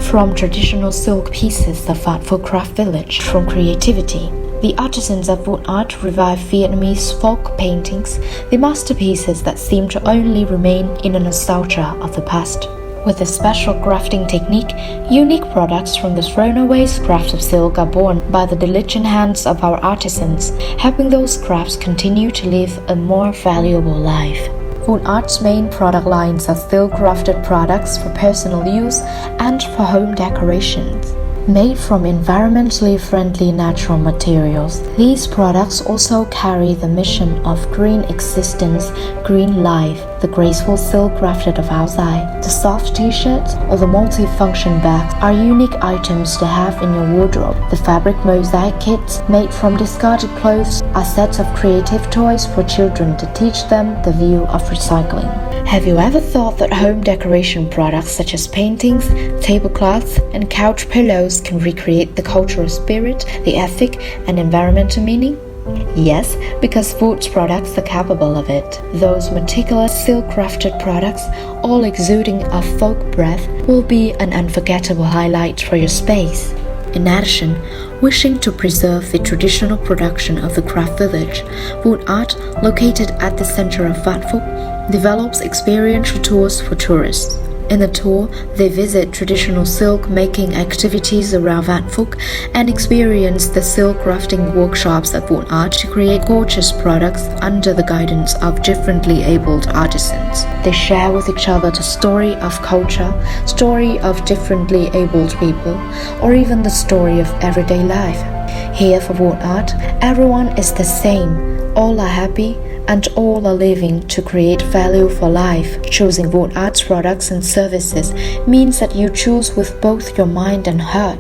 from traditional silk pieces of Vạn Phuc craft village from creativity. The artisans of wood art revive Vietnamese folk paintings, the masterpieces that seem to only remain in a nostalgia of the past. With a special grafting technique, unique products from the thrown-away scraps of silk are born by the diligent hands of our artisans, helping those scraps continue to live a more valuable life. Wood Art's main product lines are silk-crafted products for personal use and for home decorations. Made from environmentally friendly natural materials, these products also carry the mission of green existence, green life. The graceful silk crafted of outside, the soft t-shirts, or the multi-function bags are unique items to have in your wardrobe. The fabric mosaic kits made from discarded clothes are sets of creative toys for children to teach them the value of recycling. Have you ever thought that home decoration products such as paintings, tablecloths, and couch pillows can recreate the cultural spirit, the ethic, and environmental meaning? Yes, because wood's products are capable of it. Those meticulous silk-crafted products, all exuding a folk breath, will be an unforgettable highlight for your space. In addition, wishing to preserve the traditional production of the craft village, Wood Art, located at the center of Vạn Phuc, develops experiential tours for tourists. In the tour, they visit traditional silk-making activities around Vạn Phuc and experience the silk crafting workshops at Wood Art to create gorgeous products under the guidance of differently abled artisans. They share with each other the story of culture, story of differently abled people, or even the story of everyday life. Here for Wood Art, everyone is the same, all are happy, and all are living to create value for life. Choosing Wood Art's products and services means that you choose with both your mind and heart.